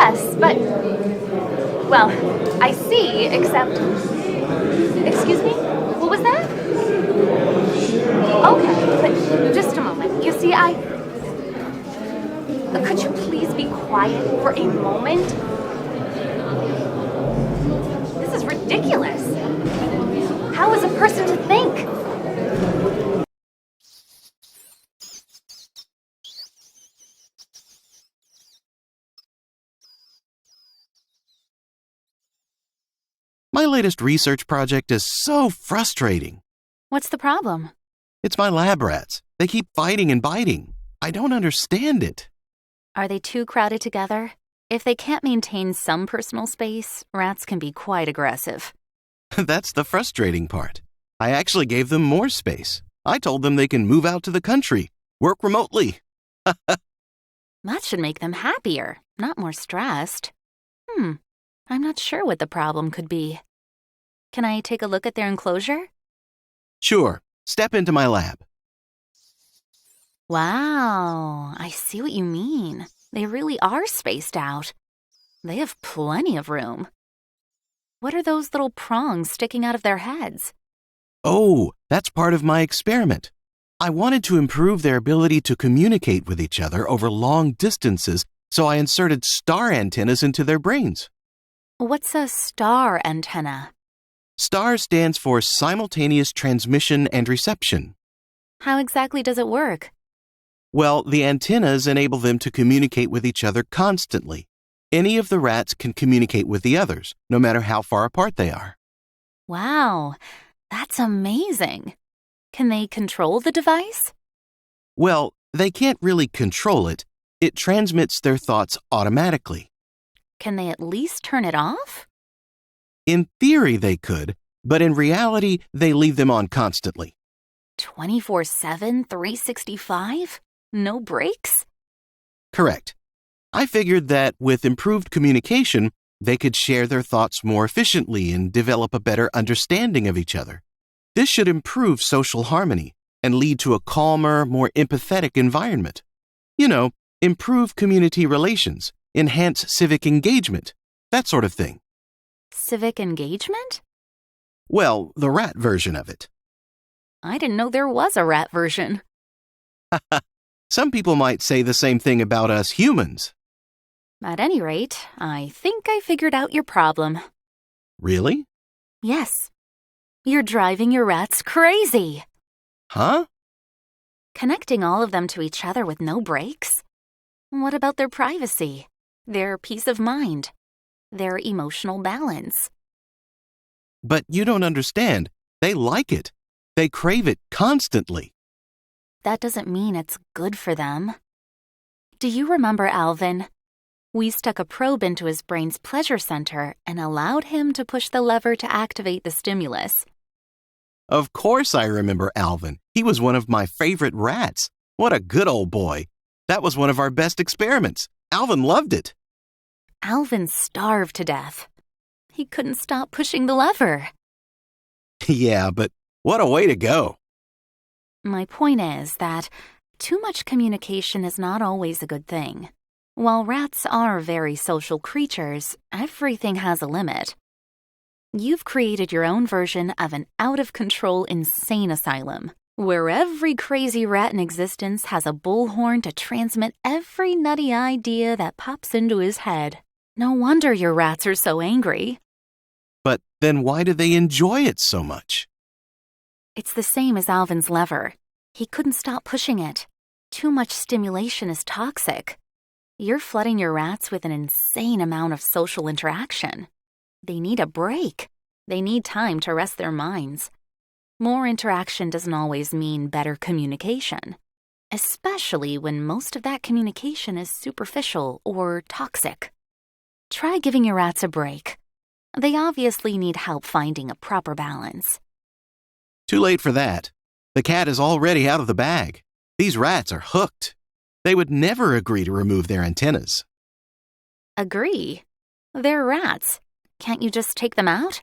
Yes, but... Well, I see, except... Excuse me? What was that? Okay, but just a moment. You see, Could you please be quiet for a moment? This is ridiculous. How is a person to think? My latest research project is so frustrating. What's the problem? It's my lab rats. They keep fighting and biting. I don't understand it. Are they too crowded together? If they can't maintain some personal space, rats can be quite aggressive. That's the frustrating part. I actually gave them more space. I told them they can move out to the country, work remotely. That should make them happier, not more stressed. I'm not sure what the problem could be. Can I take a look at their enclosure? Sure. Step into my lab. Wow, I see what you mean. They really are spaced out. They have plenty of room. What are those little prongs sticking out of their heads? Oh, that's part of my experiment. I wanted to improve their ability to communicate with each other over long distances, so I inserted star antennas into their brains. What's a star antenna? STAR stands for simultaneous transmission and reception. How exactly does it work? Well, the antennas enable them to communicate with each other constantly. Any of the rats can communicate with the others, no matter how far apart they are. Wow, that's amazing. Can they control the device? Well, they can't really control it. It transmits their thoughts automatically. Can they at least turn it off? In theory, they could, but in reality, they leave them on constantly. 24/7, 365? No breaks? Correct. I figured that with improved communication, they could share their thoughts more efficiently and develop a better understanding of each other. This should improve social harmony and lead to a calmer, more empathetic environment. Improve community relations, enhance civic engagement, that sort of thing. Civic engagement? Well, the rat version of it. I didn't know there was a rat version. Some people might say the same thing about us humans. At any rate, I think I figured out your problem. Really? Yes. You're driving your rats crazy. Huh? Connecting all of them to each other with no breaks? What about their privacy, their peace of mind, their emotional balance? But you don't understand. They like it. They crave it constantly. That doesn't mean it's good for them. Do you remember Alvin? We stuck a probe into his brain's pleasure center and allowed him to push the lever to activate the stimulus. Of course I remember Alvin. He was one of my favorite rats. What a good old boy. That was one of our best experiments. Alvin loved it. Alvin starved to death. He couldn't stop pushing the lever. Yeah, but what a way to go. My point is that too much communication is not always a good thing. While rats are very social creatures, everything has a limit. You've created your own version of an out-of-control insane asylum, where every crazy rat in existence has a bullhorn to transmit every nutty idea that pops into his head. No wonder your rats are so angry. But then why do they enjoy it so much? It's the same as Alvin's lever. He couldn't stop pushing it. Too much stimulation is toxic. You're flooding your rats with an insane amount of social interaction. They need a break. They need time to rest their minds. More interaction doesn't always mean better communication, especially when most of that communication is superficial or toxic. Try giving your rats a break. They obviously need help finding a proper balance. Too late for that. The cat is already out of the bag. These rats are hooked. They would never agree to remove their antennas. Agree? They're rats. Can't you just take them out?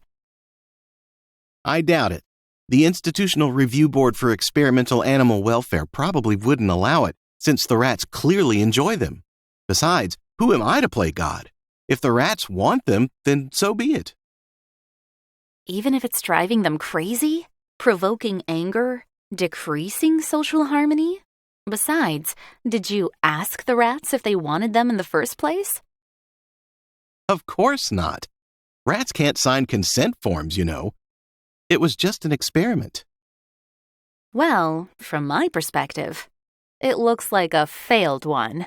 I doubt it. The Institutional Review Board for Experimental Animal Welfare probably wouldn't allow it, since the rats clearly enjoy them. Besides, who am I to play God? If the rats want them, then so be it. Even if it's driving them crazy? Provoking anger? Decreasing social harmony? Besides, did you ask the rats if they wanted them in the first place? Of course not. Rats can't sign consent forms, you know. It was just an experiment. Well, from my perspective, it looks like a failed one.